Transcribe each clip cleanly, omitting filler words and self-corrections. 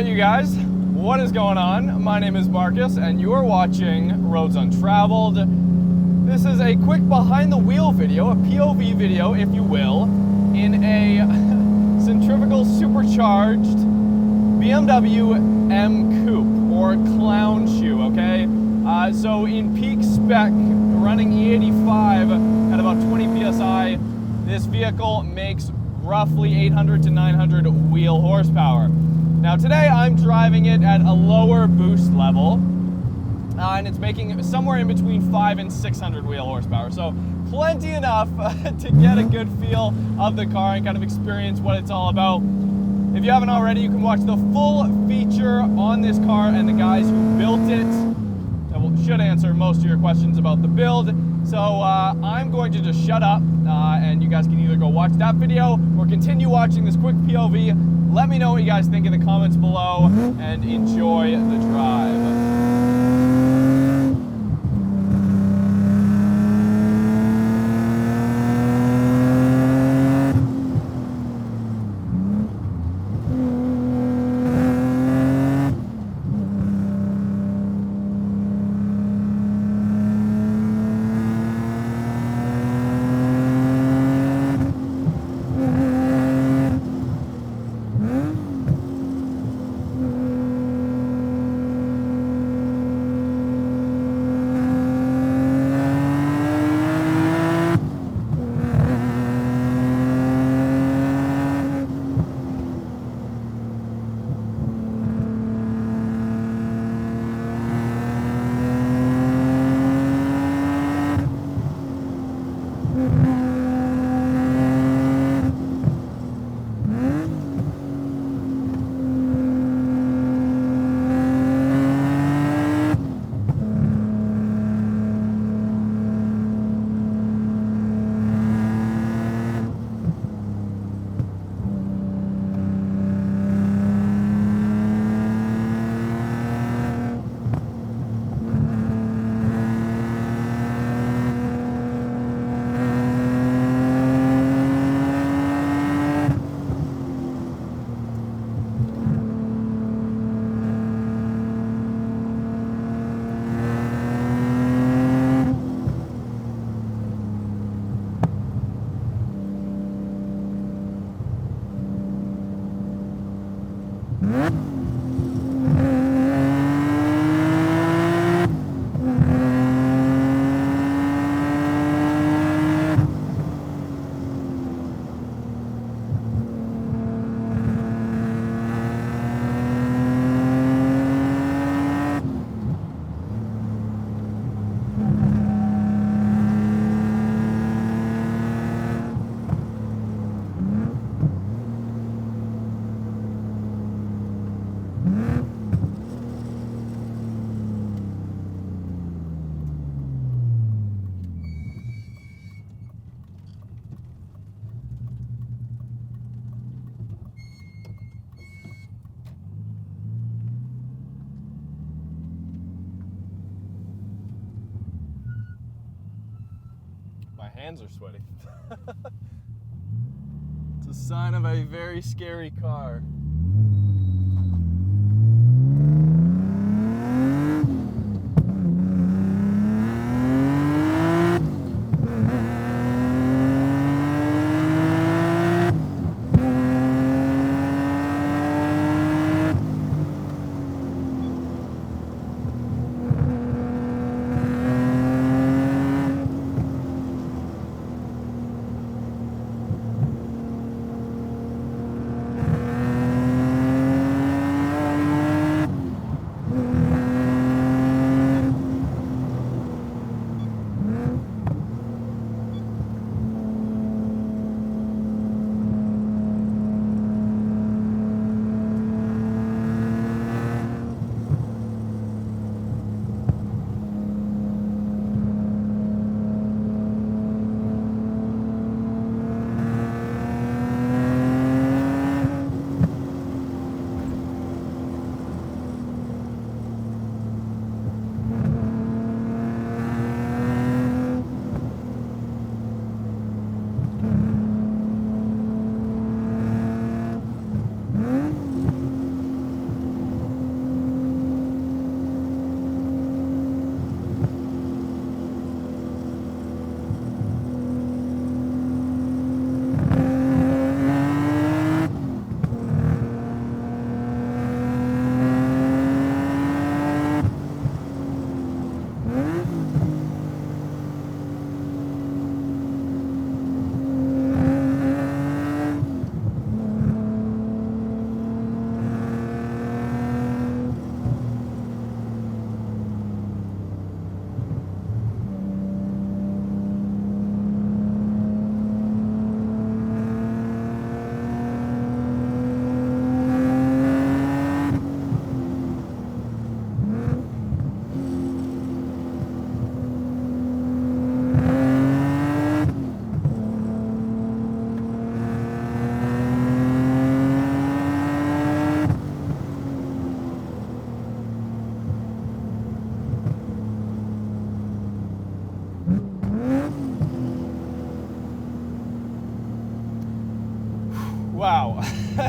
Alright you guys, what is going on? My name is Marcus and you are watching Roads Untraveled. This is a quick behind the wheel video, a POV video if you will, in a centrifugal supercharged BMW M Coupe, or clown shoe, okay? So in peak spec, running E85 at about 20 PSI, this vehicle makes roughly 800 to 900 wheel horsepower. Now today I'm driving it at a lower boost level, and it's making somewhere in between 500 and 600 wheel horsepower. So plenty enough to get a good feel of the car and kind of experience what it's all about. If you haven't already, you can watch the full feature on this car and the guys who built it. That should answer most of your questions about the build. So I'm going to just shut up and you guys can either go watch that video or continue watching this quick POV. Let me know what you guys think in the comments below and enjoy the drive. My hands are sweaty. It's a sign of a very scary car.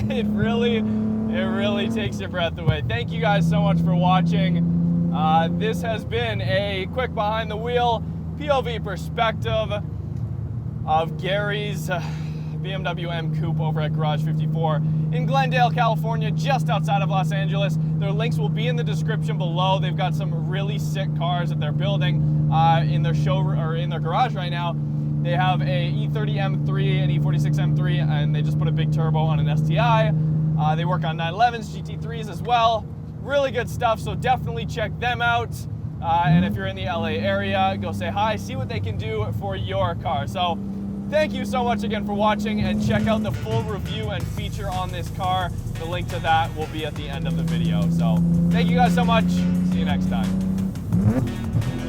it really takes your breath away. Thank you guys so much for watching. This has been a quick behind the wheel POV perspective of Gary's BMW M Coupe over at Garage 54 in Glendale, California, just outside of Los Angeles. Their links will be in the description below. They've got some really sick cars that they're building in their showroom or in their garage right now. They have a E30 M3 and E46 M3, and they just put a big turbo on an STI. They work on 911s, GT3s as well. Really good stuff, so definitely check them out. And if you're in the LA area, go say hi, see what they can do for your car. So thank you so much again for watching, and check out the full review and feature on this car. The link to that will be at the end of the video. So thank you guys so much. See you next time.